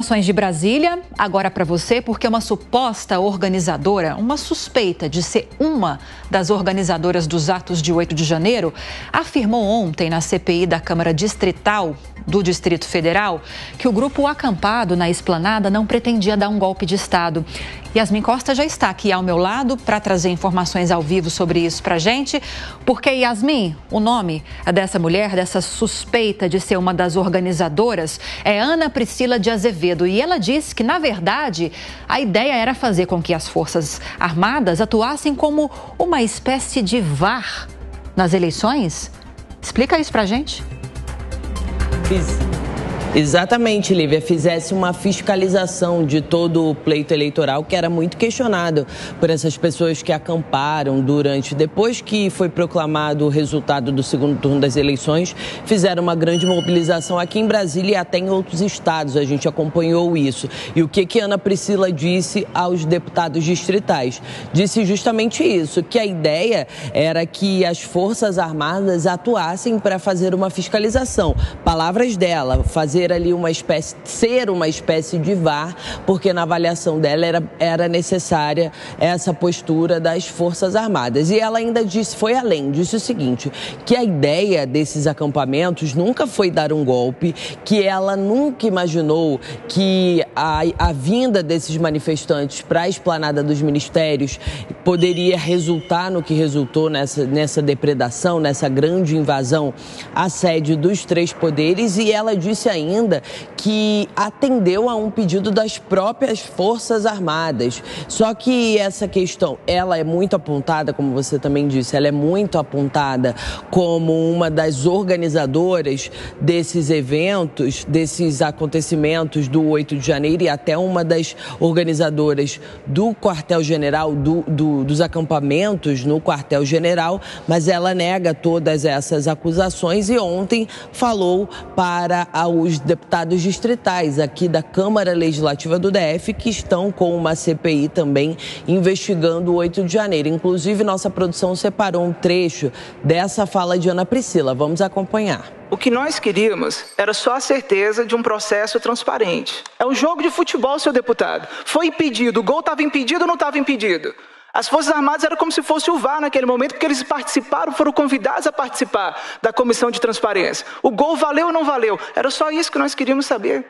informações de Brasília, agora para você, porque uma suposta organizadora, uma suspeita de ser uma das organizadoras dos atos de 8 de janeiro, afirmou ontem na CPI da Câmara Distrital do Distrito Federal que o grupo acampado na esplanada não pretendia dar um golpe de Estado. Yasmin Costa já está aqui ao meu lado para trazer informações ao vivo sobre isso para a gente, porque, Yasmin, o nome dessa mulher, dessa suspeita de ser uma das organizadoras, é Ana Priscila de Azevedo, e ela disse que, na verdade, a ideia era fazer com que as Forças Armadas atuassem como uma espécie de VAR nas eleições. Explica isso para a gente. Exatamente, Lívia, fizesse uma fiscalização de todo o pleito eleitoral, que era muito questionado por essas pessoas que acamparam depois que foi proclamado o resultado do segundo turno das eleições, fizeram uma grande mobilização aqui em Brasília e até em outros estados, a gente acompanhou isso. E o que Ana Priscila disse aos deputados distritais? Disse justamente isso, que a ideia era que as Forças Armadas atuassem para fazer uma fiscalização. Palavras dela, ser uma espécie de VAR, porque na avaliação dela era necessária essa postura das Forças Armadas. E ela ainda foi além, disse o seguinte, que a ideia desses acampamentos nunca foi dar um golpe, que ela nunca imaginou que a vinda desses manifestantes para a esplanada dos ministérios poderia resultar no que resultou nessa depredação, nessa grande invasão à sede dos três poderes, e ela disse ainda que atendeu a um pedido das próprias Forças Armadas. Só que essa questão, ela é muito apontada, como você também disse, ela é muito apontada como uma das organizadoras desses eventos, desses acontecimentos do 8 de janeiro e até uma das organizadoras do quartel-general, dos acampamentos no quartel-general, mas ela nega todas essas acusações e ontem falou para os deputados distritais aqui da Câmara Legislativa do DF, que estão com uma CPI também investigando o 8 de janeiro. Inclusive, nossa produção separou um trecho dessa fala de Ana Priscila. Vamos acompanhar. O que nós queríamos era só a certeza de um processo transparente. É um jogo de futebol, seu deputado. Foi impedido, o gol estava impedido ou não estava impedido? As Forças Armadas eram como se fosse o VAR naquele momento, porque eles participaram, foram convidados a participar da Comissão de Transparência. O gol valeu ou não valeu? Era só isso que nós queríamos saber.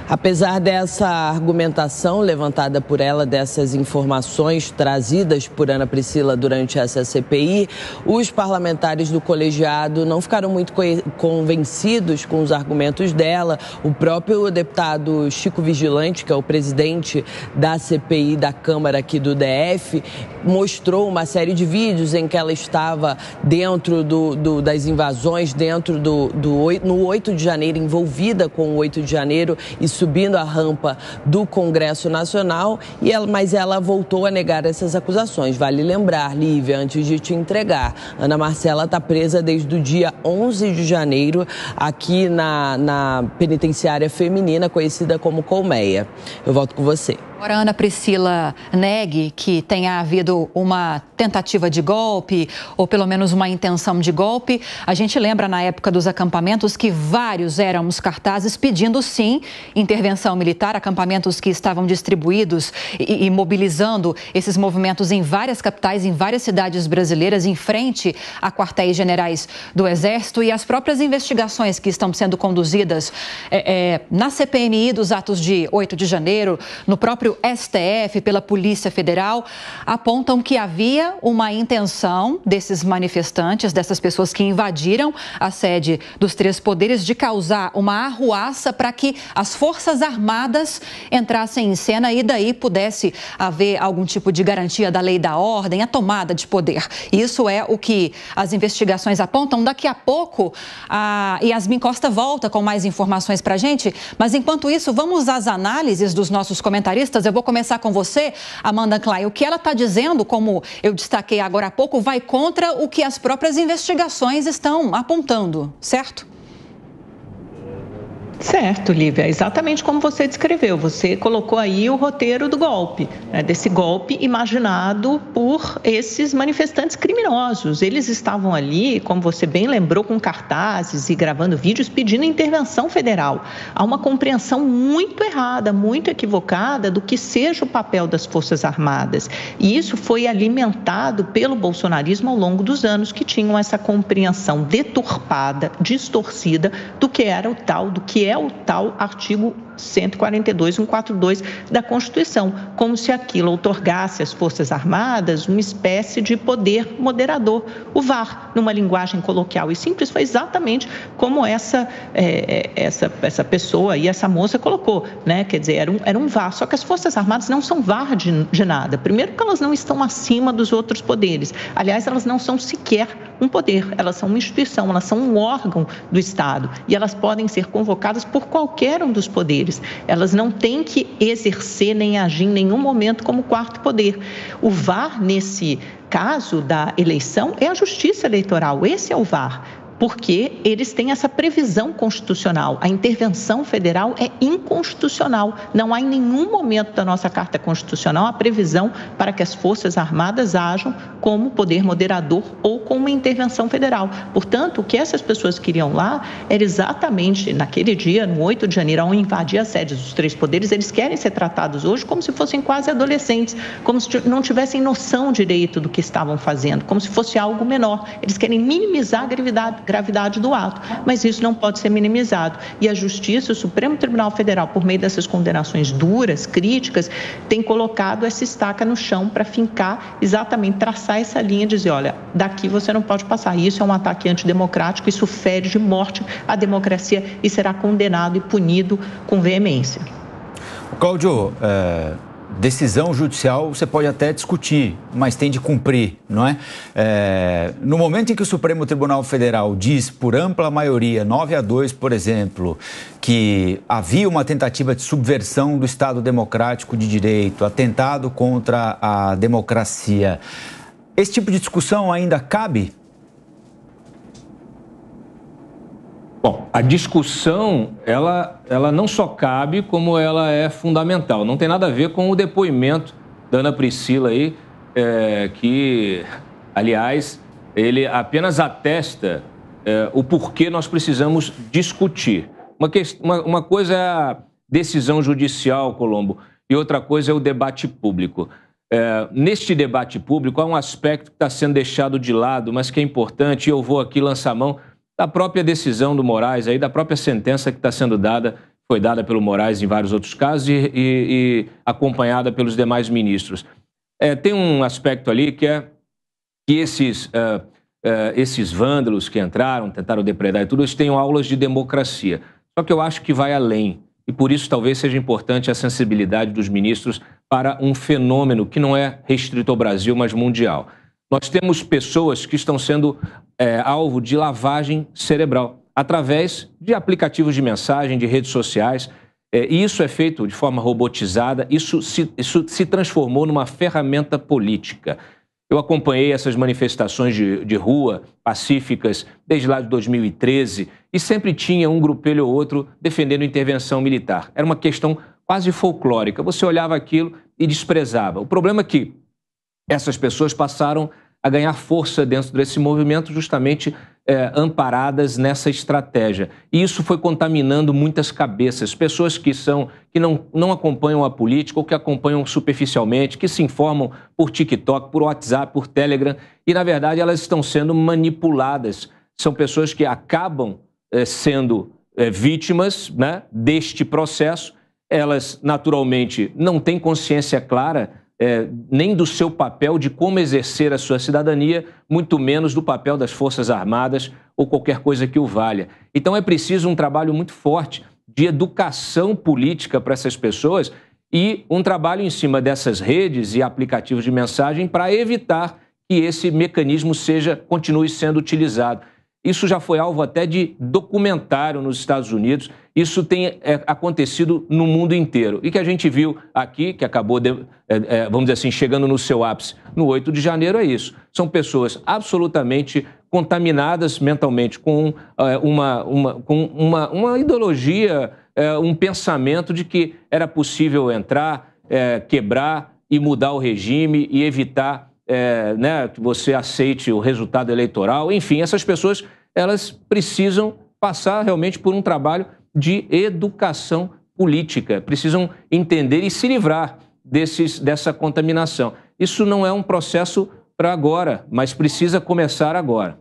Apesar dessa argumentação levantada por ela, dessas informações trazidas por Ana Priscila durante essa CPI, os parlamentares do colegiado não ficaram muito convencidos com os argumentos dela. O próprio deputado Chico Vigilante, que é o presidente da CPI da Câmara aqui do DF, mostrou uma série de vídeos em que ela estava dentro das invasões, no 8 de janeiro, envolvida com o 8 de janeiro, e subindo a rampa do Congresso Nacional, mas ela voltou a negar essas acusações. Vale lembrar, Lívia, antes de te entregar, Ana Marcela está presa desde o dia 11 de janeiro aqui na penitenciária feminina, conhecida como Colmeia. Eu volto com você. Agora, Ana Priscila negue que tenha havido uma tentativa de golpe ou pelo menos uma intenção de golpe. A gente lembra na época dos acampamentos que vários eram os cartazes pedindo sim intervenção militar, acampamentos que estavam distribuídos e mobilizando esses movimentos em várias capitais, em várias cidades brasileiras, em frente a quartéis generais do Exército, e as próprias investigações que estão sendo conduzidas na CPMI dos atos de 8 de janeiro, no próprio STF, pela Polícia Federal, apontam que havia uma intenção desses manifestantes, dessas pessoas que invadiram a sede dos três poderes, de causar uma arruaça para que as Forças Armadas entrassem em cena e daí pudesse haver algum tipo de garantia da lei e da ordem, a tomada de poder. Isso é o que as investigações apontam. Daqui a pouco, a Yasmin Costa volta com mais informações para a gente, mas enquanto isso, vamos às análises dos nossos comentaristas. Eu vou começar com você, Amanda Klein. O que ela está dizendo, como eu destaquei agora há pouco, vai contra o que as próprias investigações estão apontando, certo? Certo, Lívia, exatamente como você descreveu. Você colocou aí o roteiro do golpe, né, desse golpe imaginado por esses manifestantes criminosos. Eles estavam ali, como você bem lembrou, com cartazes e gravando vídeos pedindo intervenção federal. Há uma compreensão muito errada, muito equivocada do que seja o papel das Forças Armadas. E isso foi alimentado pelo bolsonarismo ao longo dos anos, que tinham essa compreensão deturpada, distorcida do que era o tal, do que é o tal artigo 142, 142 da Constituição, como se aquilo outorgasse às Forças Armadas uma espécie de poder moderador, o VAR, numa linguagem coloquial e simples. Foi exatamente como essa pessoa e essa moça colocou, né? Quer dizer, era um VAR, só que as Forças Armadas não são VAR de nada. Primeiro que elas não estão acima dos outros poderes, aliás, elas não são sequer um poder, elas são uma instituição, elas são um órgão do Estado e elas podem ser convocadas por qualquer um dos poderes. Elas não têm que exercer nem agir em nenhum momento como quarto poder. O VAR, nesse caso da eleição, é a Justiça Eleitoral, esse é o VAR. Porque eles têm essa previsão constitucional. A intervenção federal é inconstitucional. Não há em nenhum momento da nossa Carta Constitucional a previsão para que as Forças Armadas ajam como poder moderador ou com uma intervenção federal. Portanto, o que essas pessoas queriam lá era exatamente, naquele dia, no 8 de janeiro, ao invadir as sedes dos três poderes, eles querem ser tratados hoje como se fossem quase adolescentes, como se não tivessem noção direito do que estavam fazendo, como se fosse algo menor. Eles querem minimizar a gravidade do ato, mas isso não pode ser minimizado. E a Justiça, o Supremo Tribunal Federal, por meio dessas condenações duras, críticas, tem colocado essa estaca no chão para fincar, exatamente, traçar essa linha e dizer, olha, daqui você não pode passar. Isso é um ataque antidemocrático, isso fere de morte a democracia e será condenado e punido com veemência. Cláudio, decisão judicial você pode até discutir, mas tem de cumprir, não é? No momento em que o Supremo Tribunal Federal diz, por ampla maioria, 9-2, por exemplo, que havia uma tentativa de subversão do Estado democrático de direito, atentado contra a democracia, esse tipo de discussão ainda cabe? Bom, a discussão, ela não só cabe, como ela é fundamental. Não tem nada a ver com o depoimento da Ana Priscila aí, que, aliás, ele apenas atesta o porquê nós precisamos discutir. Uma coisa é a decisão judicial, Colombo, e outra coisa é o debate público. Neste debate público há um aspecto que está sendo deixado de lado, mas que é importante, e eu vou aqui lançar a mão da própria decisão do Moraes, aí, da própria sentença que está sendo dada, foi dada pelo Moraes em vários outros casos e acompanhada pelos demais ministros. Tem um aspecto ali que é que esses vândalos que entraram, tentaram depredar e tudo, eles tenham aulas de democracia. Só que eu acho que vai além, e por isso talvez seja importante a sensibilidade dos ministros para um fenômeno que não é restrito ao Brasil, mas mundial. Nós temos pessoas que estão sendo alvo de lavagem cerebral através de aplicativos de mensagem, de redes sociais, e isso é feito de forma robotizada, isso se transformou numa ferramenta política. Eu acompanhei essas manifestações de rua, pacíficas, desde lá de 2013, e sempre tinha um grupelho ou outro defendendo intervenção militar. Era uma questão quase folclórica, você olhava aquilo e desprezava. O problema é que essas pessoas passaram a ganhar força dentro desse movimento justamente amparadas nessa estratégia. E isso foi contaminando muitas cabeças, pessoas que não acompanham a política ou que acompanham superficialmente, que se informam por TikTok, por WhatsApp, por Telegram, e na verdade elas estão sendo manipuladas. São pessoas que acabam sendo vítimas, né, deste processo. Elas naturalmente não têm consciência clara nem do seu papel de como exercer a sua cidadania, muito menos do papel das Forças Armadas ou qualquer coisa que o valha. Então é preciso um trabalho muito forte de educação política para essas pessoas e um trabalho em cima dessas redes e aplicativos de mensagem para evitar que esse mecanismo continue sendo utilizado. Isso já foi alvo até de documentário nos Estados Unidos. Isso tem acontecido no mundo inteiro. E que a gente viu aqui, que acabou, vamos dizer assim, chegando no seu ápice no 8 de janeiro, é isso. são pessoas absolutamente contaminadas mentalmente com uma ideologia, um pensamento de que era possível entrar, quebrar e mudar o regime e evitar que você aceite o resultado eleitoral. Enfim, essas pessoas elas precisam passar realmente por um trabalho de educação política, precisam entender e se livrar dessa contaminação. Isso não é um processo para agora, mas precisa começar agora.